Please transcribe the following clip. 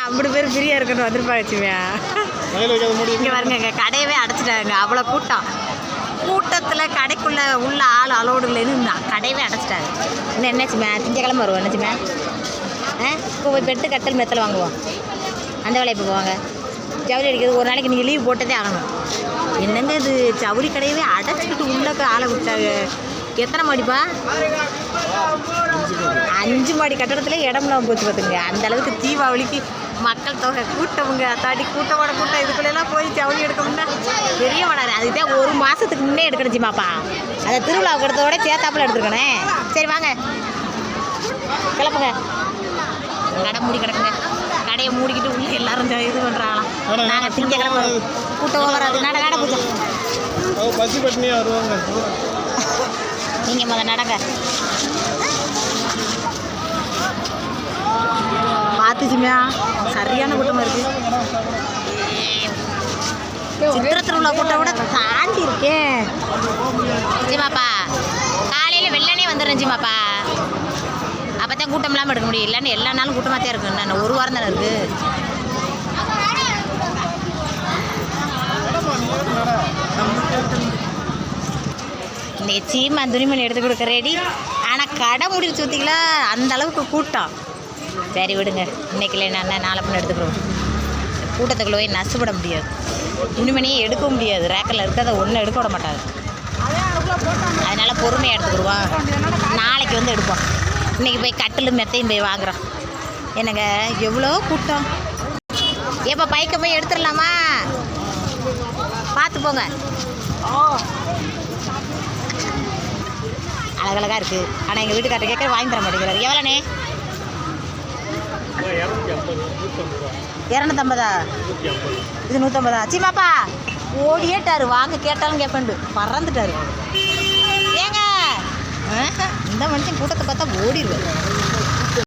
அப்படி பேர் ஃப்ரீயாக இருக்கணும் வந்துருப்பா வச்சுமையா. இங்கே பாருங்க கடையவே அடைச்சிட்டாங்க, அவ்வளோ கூட்டத்தில் கடைக்குள்ளே உள்ள ஆள் அலோடு இல்லைன்னு கடையவே அடைச்சிட்டாங்க. இன்னும் என்னாச்சுமே திங்கக்கிழமை வருவோம் என்னாச்சுமே. இப்போ போய் பெட்டு கட்டல் மெத்தல் வாங்குவோம், அந்த வேலையை இப்போ போவாங்க. ஜவுளி அடிக்கிறது ஒரு நாளைக்கு நீங்கள் லீவ் போட்டதே ஆகணும். என்னங்க இது ஜவுளி கடையவே அடைச்சிக்கிட்டு உள்ளக்க ஆளை விட்டாங்க. எத்தனை மாடிப்பா? 5 மாடி கட்டடத்தில் இடம்லாம் போச்சு பார்த்துங்க. அந்த அளவுக்கு தீபாவளிக்கு மக்கள் தொகை கூட்டமுங்க. தாண்டி கூட்டமான கூட்டம். இதுக்குள்ளெல்லாம் போய் ஜவுளி எடுக்கணும்னா பெரிய வடாது. அதுதான் ஒரு மாதத்துக்கு முன்னே எடுக்கணுச்சுமாப்பா. அதை திருவிழாவுக்கு எடுத்தோட சேர்த்தாப்பில் எடுத்துருக்கணே. சரி வாங்க கிளப்புங்க. கடை மூடி கிடக்குங்க. கடையை மூடிக்கிட்டு உள்ள எல்லாரும் இது பண்ணுறாங்களாம். நாங்கள் திங்கக்கிழமை கூட்டம் வராது. நட பூஜை பசி பட்டினியாக வருவாங்க. நீங்கள் முதல் நடங்க. பார்த்துச்சுமையா சரியான கூட்டமாக இருக்குது. சித்திர திருவிழா கூட்டம் விட தாண்டி இருக்கேன். ஜிமாப்பா காலையில் வெள்ளனே வந்துடுறேன் ஜிமாப்பா. அப்போ தான் கூட்டம் இல்லாமல் எடுக்க முடியும். இல்லைன்னு எல்லா நாளும் கூட்டமாக தான் இருக்குது. நான் ஒரு வாரம் தானே இருக்குது. இன்றைக்கி சீமா துணிமணி எடுத்து கொடுக்க ரெடி. ஆனால் கடை முடிவு சுற்றிங்களா அந்த அளவுக்கு கூட்டம். சரி விடுங்க, இன்றைக்கி இல்லை நான் நாளை பண்ண எடுத்துக்கிறோம். கூட்டத்துக்குள்ளே போய் நசுப்பட முடியாது. துணிமணியே எடுக்க முடியாது. ரேக்கில் இருக்கிறத ஒன்றும் எடுக்க விட மாட்டாங்க. அதனால் பொறுமையாக எடுத்துக்கிடுவோம். நாளைக்கு வந்து எடுப்போம். இன்றைக்கி போய் கட்டில் மெத்தையும் போய் வாங்குகிறோம். என்னங்க எவ்வளோ கூட்டம். ஏப்பா பைக்கை போய் எடுத்துடலாமா? பார்த்து போங்க. அழகழகாக இருக்குது. ஆனால் எங்கள் வீட்டுக்காரர் கேட்குற வாங்கி தர மாட்டேங்கிறாரு. எவ்வளோண்ணே? 250. இது 150. சீமாப்பா ஓடியேட்டாரு. வாங்க கேட்டாலும் கேட்பேன் பறந்துட்டாரு. ஏங்க இந்த மனுஷன் கூட்டத்தை பார்த்தா ஓடிடுவார்.